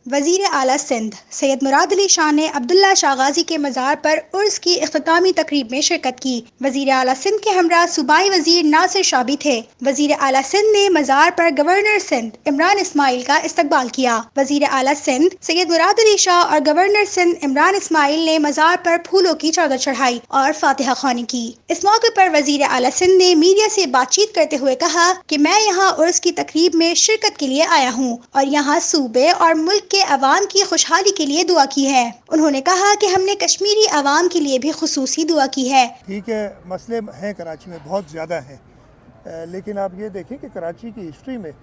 वज़ीर आला सिंध सैयद मुराद अली शाह ने अब्दुल्ला शाह गाजी के मज़ार पर उर्स की इख्तितामी तकरीब में शिरकत की। वज़ीर आला सिंध के हमरा सूबाई वज़ीर नासिर शाह भी थे। वज़ीर आला सिंध ने मज़ार पर गवर्नर सिंध इमरान इस्माइल का इस्तकबाल किया। वज़ीर आला सिंध सैयद मुराद अली शाह और गवर्नर सिंध इमरान इस्माइल ने मज़ार पर फूलों की चादर चढ़ाई और फातिहा ख्वानी की। इस मौके पर वज़ीर आला सिंध ने मीडिया से बातचीत करते हुए कहा कि मैं यहाँ उर्स की तकरीब में शिरकत के लिए आया हूँ और यहाँ सूबे और मुल्क के अवाम की खुशहाली के लिए दुआ की है। उन्होंने कहा कि हमने कश्मीरी अवाम के लिए भी खुसूसी दुआ की है। ठीक है, मसले हैं कराची में बहुत ज़्यादा हैं, लेकिन आप ये देखें कि कराची की हिस्ट्री में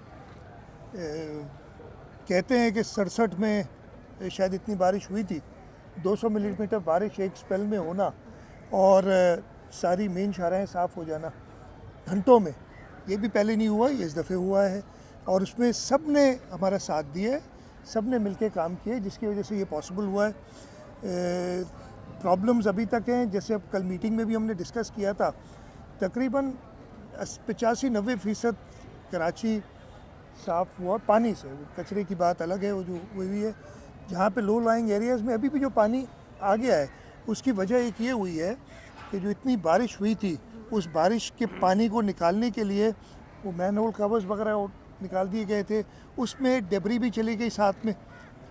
कहते हैं कि 67 में शायद इतनी बारिश हुई थी, 200 मिलीमीटर बारिश एक स्पेल में होना और सारी मेन शाहराहें साफ़ हो जाना घंटों में, ये भी पहले नहीं हुआ, ये इस दफ़े हुआ है और उसमें सब ने हमारा साथ दिया है, सब ने मिलकर काम किए जिसकी वजह से ये पॉसिबल हुआ है। प्रॉब्लम्स अभी तक हैं, जैसे अब कल मीटिंग में भी हमने डिस्कस किया था, तकरीबन 85-90% कराची साफ़ हुआ पानी से। कचरे की बात अलग है, वो जो हुई है, जहाँ पे लो लाइंग एरियाज़ में अभी भी जो पानी आ गया है उसकी वजह एक ये हुई है कि जो इतनी बारिश हुई थी उस बारिश के पानी को निकालने के लिए वो मैनहोल कवर्स वगैरह निकाल दिए गए थे, उसमें डेबरी भी चली गई साथ में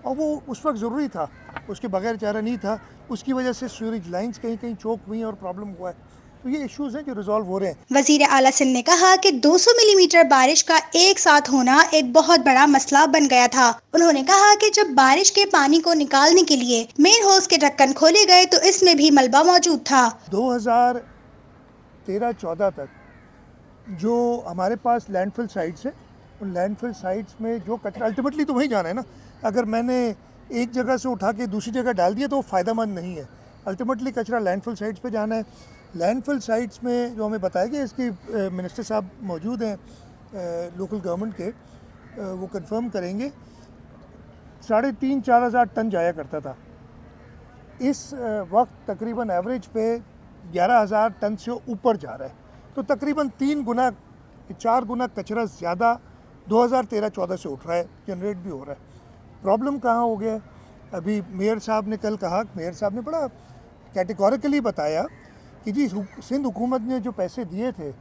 और वो उस वक्त ज़रूरी था, उसके बगैर चारा नहीं था। उसकी वजह से सीवरेज लाइंस कहीं कहीं चोक हुई और प्रॉब्लम हुआ है। तो ये इश्यूज़ हैं जो रिजॉल्व हो रहे हैं। वज़ीर आला सिंध ने कहा कि 200 मिलीमीटर बारिश का एक साथ होना एक बहुत बड़ा मसला बन गया था। उन्होंने कहा कि जब बारिश के पानी को निकालने के लिए मेन होज के ढक्कन खोले गए तो इसमें भी मलबा मौजूद था। 2013-14 तक जो हमारे पास लैंडफिल साइट्स है, उन लैंडफिल साइट्स में जो कचरा अल्टीमेटली तो वहीं जाना है ना, अगर मैंने एक जगह से उठा के दूसरी जगह डाल दिया तो वो फ़ायदेमंद नहीं है। अल्टीमेटली कचरा लैंडफिल साइट्स पे जाना है। लैंडफिल साइट्स में जो हमें बताया गया, इसकी मिनिस्टर साहब मौजूद हैं लोकल गवर्नमेंट के, वो कंफर्म करेंगे, 3,500-4 हज़ार टन जाया करता था। इस वक्त तकरीबन एवरेज पे 11,000 टन से ऊपर जा रहा है, तो तकरीबन 4 गुना कचरा ज़्यादा 2013-14 से उठ रहा है, जनरेट भी हो रहा है। प्रॉब्लम कहाँ हो गया है? अभी मेयर साहब ने कल कहा, मेयर साहब ने बड़ा कैटेगोरिकली बताया कि जी सिंध हुकूमत ने जो पैसे दिए थे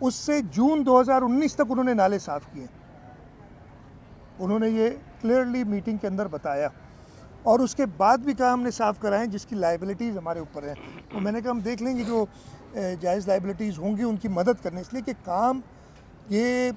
उससे जून 2019 तक उन्होंने नाले साफ़ किए। उन्होंने ये क्लियरली मीटिंग के अंदर बताया और उसके बाद भी कहा हमने साफ़ कराएं जिसकी लाइबिलिटीज़ हमारे ऊपर हैं। तो मैंने कहा हम देख लेंगे जो जायज़ लाइबिलिटीज़ होंगी उनकी मदद करने, इसलिए कि काम ये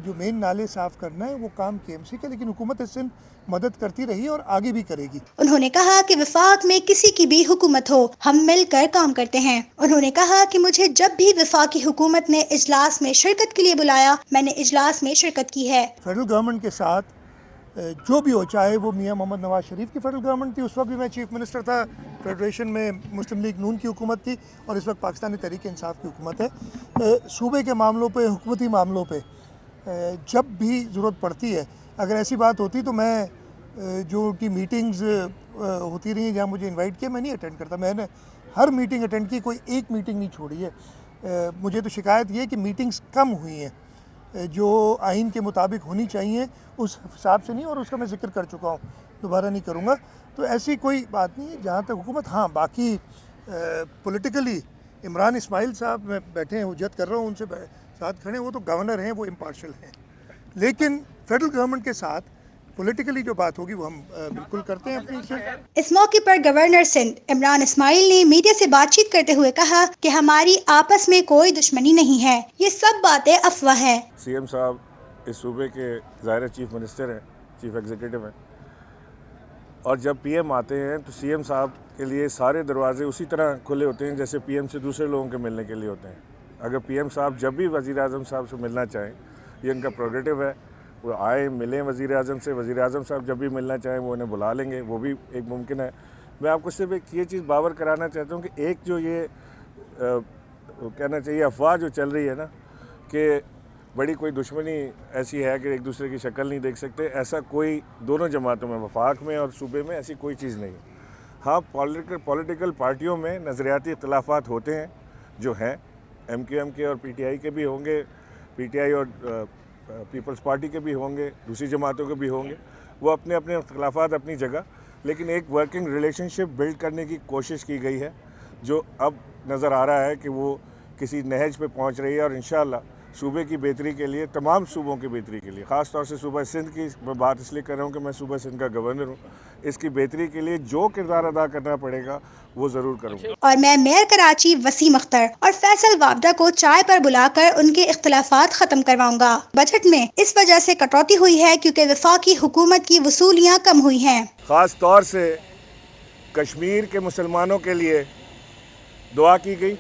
जो मेन नाले साफ़ करना है वो काम KMC का, लेकिन हुकूमत सिंध मदद करती रही और आगे भी करेगी। उन्होंने कहा कि वफाक में किसी की भी हुकूमत हो, हम मिलकर काम करते हैं। उन्होंने कहा कि मुझे जब भी वफाकी हुकूमत ने इजलास में शिरकत के लिए बुलाया, मैंने इजलास में शिरकत की है। फेडरल गवर्नमेंट के साथ जो भी हो, चाहे वो मियाँ मोहम्मद नवाज शरीफ की फेडरल गवर्नमेंट थी, उस वक्त भी मैं चीफ मिनिस्टर था, फेडरेशन में मुस्लिम लीग नून की हुकूमत थी और इस वक्त पाकिस्तानी तहरीक इंसाफ की हुकूमत है। सूबे के मामलों पे, हुकूमती मामलों पे जब भी ज़रूरत पड़ती है, अगर ऐसी बात होती तो मैं जो कि मीटिंग्स होती रही जहाँ मुझे इनवाइट किया, मैं नहीं अटेंड करता। मैंने हर मीटिंग अटेंड की, कोई एक मीटिंग नहीं छोड़ी है। मुझे तो शिकायत ये कि मीटिंग्स कम हुई हैं, जो आइन के मुताबिक होनी चाहिए उस हिसाब से नहीं, और उसका मैं जिक्र कर चुका हूँ, दोबारा नहीं करूँगा। तो ऐसी कोई बात नहीं है जहाँ तक हुकूमत। हाँ, बाकी पॉलिटिकली इमरान इस्माइल साहब मैं बैठे हैं, हुज्जत कर रहा हूँ, उनसे साथ खड़े, वो तो गवर्नर हैं, वो इम्पार्शल हैं, लेकिन फेडरल गवर्नमेंट के साथ पॉलिटिकली जो बात होगी वो हम बिल्कुल करते हैं अपनी। इस मौके पर गवर्नर सिंध इमरान इस्माइल ने मीडिया से बातचीत करते हुए कहा कि हमारी आपस में कोई दुश्मनी नहीं है, ये सब बातें अफवाह है। CM साहब इस सूबे के ज़ाहिर चीफ मिनिस्टर हैं, चीफ एग्जीक्यूटिव हैं, और जब PM आते हैं तो CM साहब के लिए सारे दरवाजे उसी तरह खुले होते हैं जैसे PM से दूसरे लोगों के मिलने के लिए होते हैं। अगर PM साहब जब भी वज़ीर आज़म साहब से मिलना चाहें, ये इनका प्रोग्रेटिव है, वो आए मिलें वज़ीर आज़म से, वज़ीर आज़म साहब जब भी मिलना चाहें वो उन्हें बुला लेंगे, वो भी एक मुमकिन है। मैं आपको सिर्फ एक ये चीज़ बावर कराना चाहता हूँ कि एक जो ये कहना चाहिए अफवाह जो चल रही है ना कि बड़ी कोई दुश्मनी ऐसी है कि एक दूसरे की शक्ल नहीं देख सकते, ऐसा कोई दोनों जमातों में, वफाक में और सूबे में, ऐसी कोई चीज़ नहीं। हाँ, पॉलिटिकल पार्टियों में नज़रियाती इख्तलाफात होते हैं जो हैं, MQM के और PTI के भी होंगे, PTI और पीपल्स पार्टी के भी होंगे, दूसरी जमातों के भी होंगे, वो अपने अपने इख्तलाफात अपनी जगह, लेकिन एक वर्किंग रिलेशनशिप बिल्ड करने की कोशिश की गई है जो अब नज़र आ रहा है कि वो किसी नहज पे पहुंच रही है। और इंशाअल्लाह सूबे की बेहतरी के लिए, तमाम सूबों की बेहतरी के लिए, ख़ास तौर से सूबा सिंध की मैं बात इसलिए कर रहा हूँ कि मैं सूबा सिंध का गवर्नर हूँ, इसकी बेहतरी के लिए जो किरदार अदा करना पड़ेगा वो ज़रूर करूँगा। और मैं मेयर कराची वसीम अख्तर और फैसल वाबदा को चाय पर बुलाकर उनके इख्तलाफात खत्म करवाऊंगा। बजट में इस वजह से कटौती हुई है क्योंकि वफाकी हुकूमत की वसूलियाँ कम हुई हैं। ख़ास तौर से कश्मीर के मुसलमानों के लिए दुआ की गई।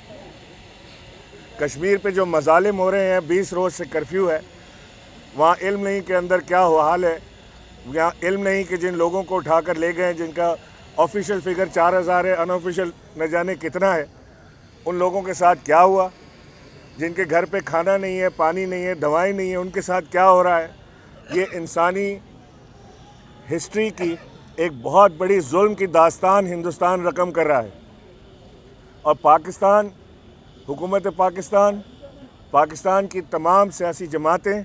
कश्मीर पे जो मजालिम हो रहे हैं, 20 रोज़ से कर्फ्यू है, वहाँ इल्म नहीं के अंदर क्या हुआ हाल है, यहाँ इल्म नहीं कि जिन लोगों को उठाकर ले गए, जिनका ऑफिशियल फिगर 4000 है, अनऑफिशियल न जाने कितना है, उन लोगों के साथ क्या हुआ, जिनके घर पे खाना नहीं है, पानी नहीं है, दवाई नहीं है, उनके साथ क्या हो रहा है। ये इंसानी हिस्ट्री की एक बहुत बड़ी जुल्म की दास्तान हिंदुस्तान रकम कर रहा है। और पाकिस्तान, हुकूमत पाकिस्तान की तमाम सियासी जमातें,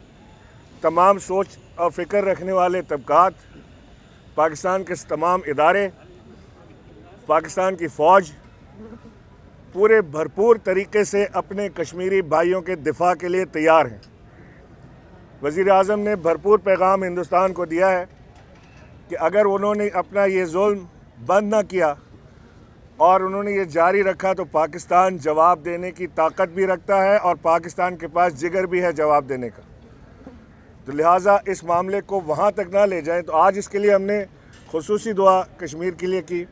तमाम सोच और फ़िक्र रखने वाले तबकात, पाकिस्तान के तमाम इदारे, पाकिस्तान की फ़ौज पूरे भरपूर तरीके से अपने कश्मीरी भाइयों के दिफा के लिए तैयार हैं। वज़ीर आज़म ने भरपूर पैगाम हिंदुस्तान को दिया है कि अगर उन्होंने अपना ये जुल्म बंद ना किया और उन्होंने ये जारी रखा तो पाकिस्तान जवाब देने की ताकत भी रखता है और पाकिस्तान के पास जिगर भी है जवाब देने का। तो लिहाजा इस मामले को वहाँ तक ना ले जाएं। तो आज इसके लिए हमने खुसूसी दुआ कश्मीर के लिए की।